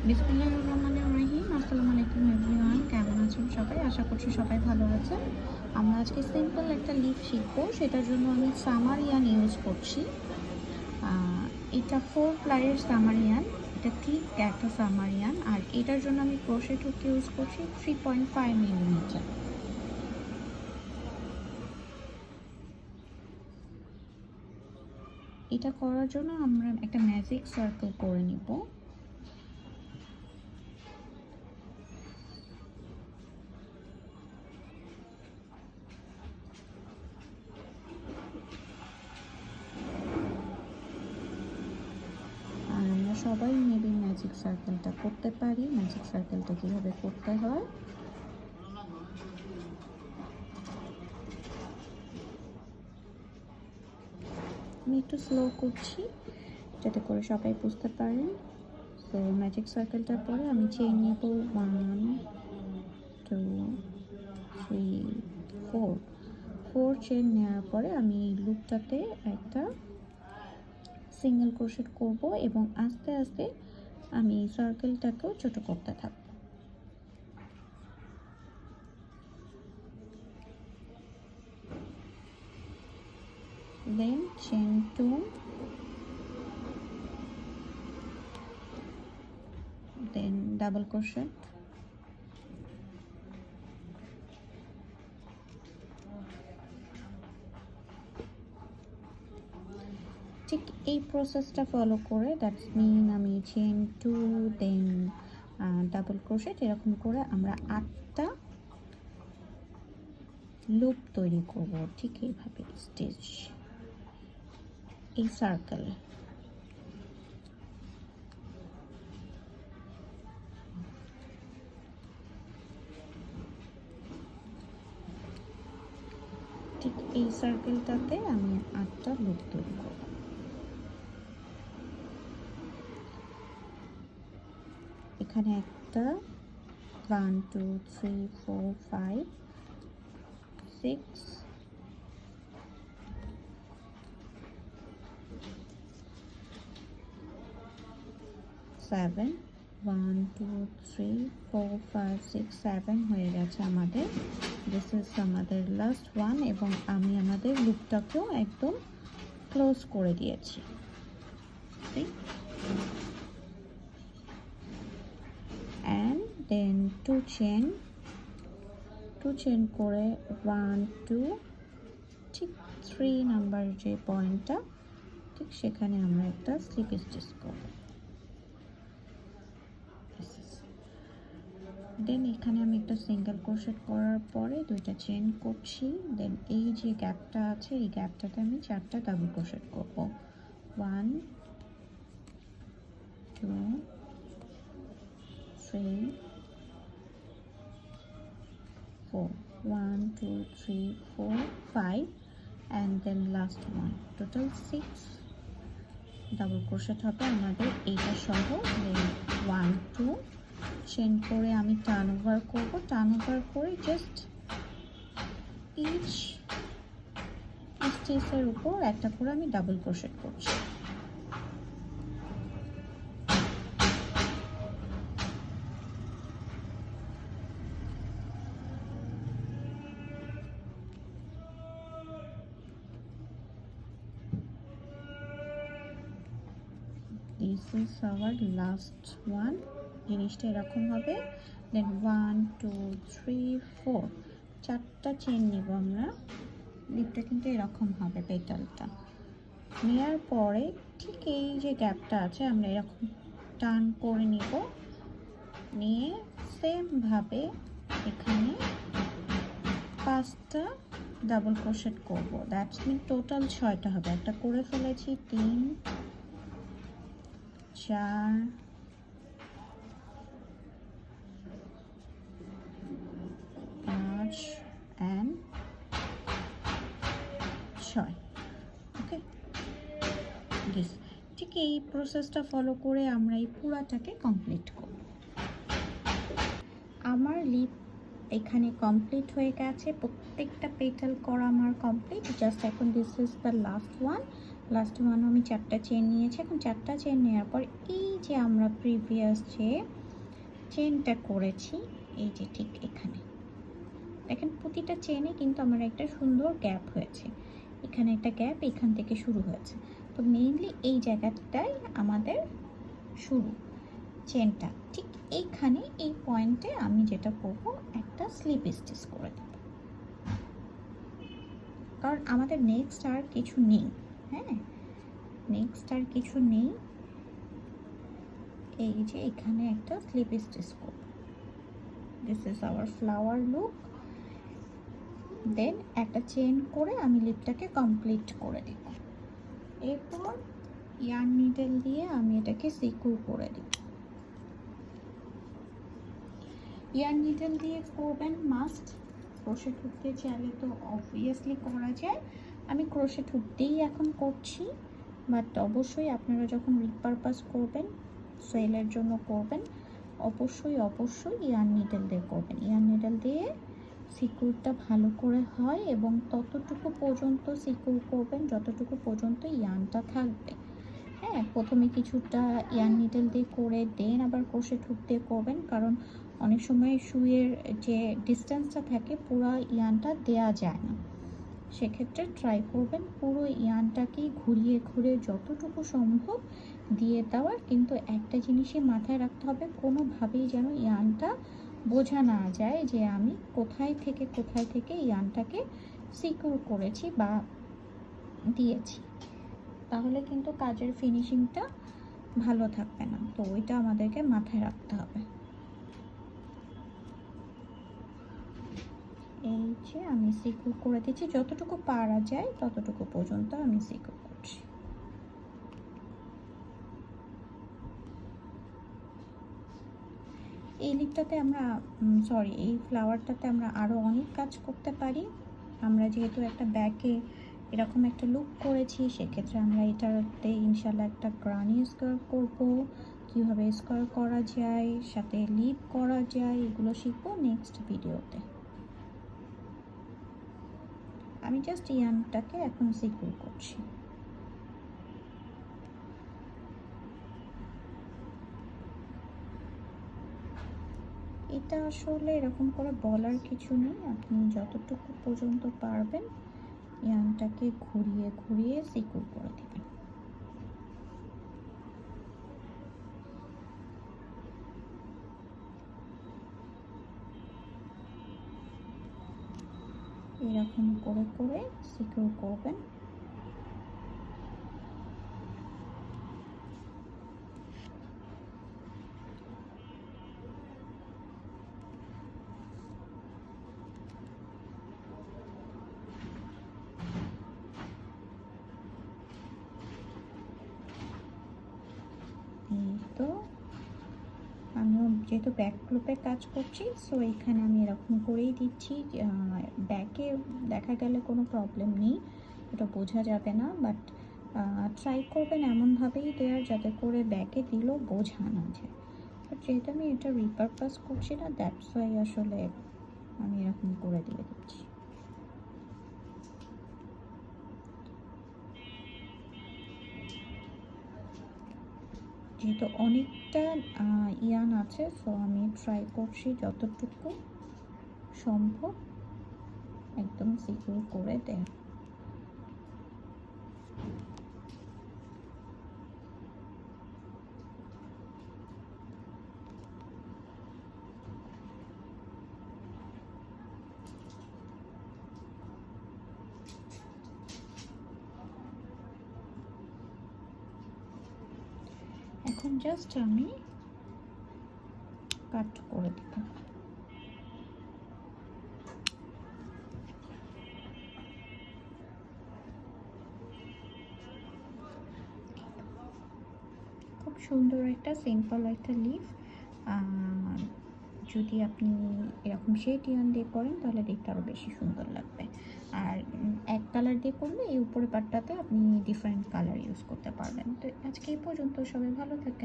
বিসমিল্লাহির রহমানির রহিম। আসসালামু আলাইকুম এভরিওয়ান, কেমন আছেন সবাই? আশা করছি সবাই ভালো আছেন। আমরা আজকে সিম্পল একটা লিফ শিখবো, সেটার জন্য আমি সামারিয়ান ইউজ করছি। এটা 4 প্লাইয়ের সামারিয়ান, এটা ঠিক একটা সামারিয়ান। আর এটার জন্য আমি ক্রোশেট হুক ইউজ করছি 3.5 মিলিমিটার। এটা করার জন্য আমরা একটা ম্যাজিক সার্কেল করে নিব। সবাই মেবি ম্যাজিক সার্কেলটা করতে পারি। ম্যাজিক সার্কেলটা কীভাবে করতে হয় আমি একটু স্লো করছি যাতে করে সবাই বুঝতে পারেন। তো ম্যাজিক সার্কেলটার পরে আমি চেইন নেব 1 2 3 4 চেইন নেওয়ার পরে আমি এই লুপটাতে একটা সিঙ্গেল ক্রোশেট করব এবং আস্তে আস্তে আমি এই সার্কেলটাকেও ছোট করতে থাকব। দেন চেইন 2, দেন ডাবল ক্রোশেট, ঠিক এই প্রসেসটা ফলো করে, দ্যাটস মিন আমি চেইন 2 দেন ডাবল ক্রোশেট, এরকম করে আমরা 8টা লুপ তৈরি করব। ঠিক এইভাবে স্টিচ এই সার্কেল। ঠিক এই সার্কেলটাতে আমি 8টা লুপ তৈরি করব। এখানে একটা 1 2 3 4 5 6 7 1 2 3 4 5 6 7 হয়ে গেছে আমাদের। দিস ইজ আমাদের লাস্ট ওয়ান এবং আমি আমাদের লুপটাকেও একদম ক্লোজ করে দিয়েছি। and then 2 চেইন করে 1 2 ঠিক 3 নাম্বার যে পয়েন্টটা, ঠিক সেখানে আমরা একটা স্লিপ স্টিচ করব। দেন এখানে আমি একটা সিঙ্গেল ক্রোশেট করার পরে 2টা চেইন করছি। দেন এই যে গ্যাপটা আছে, এই গ্যাপটাতে আমি 4টা ডাবল ক্রোশেট করব। 1 2 3 4 1 2 3 4 5 and then last one, total 6 double crochet হবে আমাদের এইটা সহ। দেন 1 2 চেইন করে আমি টার্ন ওভার করব। টার্ন ওভার করে জাস্ট ইচ স্টিচের উপর একটা করে আমি ডাবল ক্রোশেট করছি। This is our last one. জিনিসটা এরকম হবে। দেন 1 2 3 4 4টা চেইন নিব আমরা। লিপটা কিন্তু এরকম হবে পেটালটা। নেওয়ার পরে ঠিক এই যে গ্যাপটা আছে আমরা এরকম টার্ন করে নিব। নিয়ে সেমভাবে এখানে 5টা ডাবল ক্রোশেট করব। দ্যাটস মিন টোটাল 6টা হবে। একটা করে ফেলেছি 3 4 5 and 6। ওকে, দিস ঠিক এই প্রসেসটা ফলো করে আমরা এই পুরাটাকে কমপ্লিট করব। আমার লিপ এখানে কমপ্লিট হয়ে গেছে, প্রত্যেকটা পেটাল করা আমার কমপ্লিট। জাস্ট এখন this is the last one. Last one আমি 4টা চেন নিয়েছি। এখন 4টা চেন নেওয়ার পর এই যে আমরা প্রিভিয়াস যে চেনটা করেছি, এই যে ঠিক এখানে দেখেন প্রতিটা চেনে কিন্তু আমার একটা সুন্দর গ্যাপ হয়েছে। এখানে একটা গ্যাপ এখান থেকে শুরু হয়েছে। তো মেইনলি এই জায়গাটাই আমাদের শুরু চেনটা। ঠিক এইখানে এই পয়েন্টে আমি যেটা করব, একটা স্লিপ স্টিচ করে দেব, কারণ আমাদের নেক্সট আর কিছু নেই। হ্যাঁ, নেক্সট আর কিছু নেই। এই যে এখানে একটা স্লিপ স্টিচ করব। This is our flower look. Then একটা চেন করে আমি লিপটাকে কমপ্লিট করে দেব। এরপর ইয়ার্ন নিডল দিয়ে আমি এটাকে সিকিউর করে দিব। ইয়ার্ন নিডল দিয়ে করবেন মাস্ট। ক্রোশেট হুক দিয়ে চাইলে তো অবভিয়াসলি করা যায়। আমি ক্রোশেট হুক দিয়েই এখন করছি, বাট অবশ্যই আপনারা যখন রিপারপাস করবেন, সেলের জন্য করবেন, অবশ্যই ইয়ার্ন নিডল দিয়ে করবেন। ইয়ার্ন নিডল দিয়ে সিকিউরটা ভালো করে হয় এবং ততটুকু পর্যন্ত সিকিউর করবেন যতটুকু পর্যন্ত ইয়ার্নটা থাকবে। হ্যাঁ, প্রথমে কিছুটা ইয়ার্ন নিডল দিয়ে করে দেন আবার ক্রোশেট হুক দিয়ে করবেন, কারণ অনেক সময় সুইয়ের যে ডিস্টেন্সটা থাকে পুরো ইয়ার্নটা দেয়া যায় না। সেক্ষেত্রে ট্রাই করবেন পুরো ইয়ার্নটাকেই ঘুরিয়ে ঘুরিয়ে যতটুকু সম্ভব দিয়ে দেওয়ার। কিন্তু একটা জিনিসই মাথায় রাখতে হবে, কোনোভাবেই যেন ইয়ার্নটা বোঝা না যায় যে আমি কোথায় থেকে ইয়ার্নটাকে সিকিউর করেছি বা দিয়েছি, তাহলে কিন্তু কাজের ফিনিশিংটা ভালো থাকবে না। তো ওইটা আমাদেরকে মাথায় রাখতে হবে। এই যে আমি সিকিউর করে দিচ্ছি, যতটুকু পারা যায় ততটুকু পর্যন্ত আমি সিকিউর করছি। এই লিপটাতে আমরা এই ফ্লাওয়ারটাতে আমরা আরও অনেক কাজ করতে পারি। আমরা যেহেতু একটা ব্যাকে এরকম একটা লুক করেছি, সেক্ষেত্রে আমরা এটাতে ইনশাল্লাহ একটা গ্রানি স্কোয়ার করব। কীভাবে স্কোয়ার করা যায়, সাথে লিপ করা যায়, এগুলো শিখবো নেক্সট ভিডিওতে। আমি জাস্ট ইয়ার্নটাকে এখন সিকিউর করছি। এটা আসলে এরকম করে বলার কিছু নেই, আপনি যতটুকু পর্যন্ত পারবেন ইয়ার্নটাকে ঘুরিয়ে ঘুরিয়ে সিকিউর করে দেবেন। এরকম করে করে সিকিউর করবেন। এই তো আমিও যেহেতু ব্যাক গ্রুপে কাজ করছি, সো এখানে আমি এরকম করেই দিচ্ছি। ব্যাকে দেখা গেলে কোনো প্রবলেম নেই, এটা বোঝা যাবে না, বাট ট্রাই করবেন এমনভাবেই দেওয়ার যাতে করে ব্যাকে দিলেও বোঝা না যায়। বাট যেহেতু আমি এটা রিপারপাস করছি না, দ্যাটস ওয়াই আসলে আমি এরকম করে দিয়ে দিচ্ছি। যেহেতু অনেকটা ইয়ার্ন আছে, সো আমি ট্রাই করছি যতটুকু সম্ভব একদম সিকিউর করে দেয়। এখন জাস্ট আমি কাট করে দেব। খুব সুন্দর একটা সিম্পল একটা লিফ। যদি আপনি এরকম শেড ইয়ার্ন দিয়ে করেন তাহলে দেখতে আরও বেশি সুন্দর লাগবে। আর এক কালার দিয়ে করলে এই উপরে পাটটাতে আপনি ডিফারেন্ট কালার ইউজ করতে পারবেন। তো আজকে এই পর্যন্ত, সবাই ভালো থাকেন।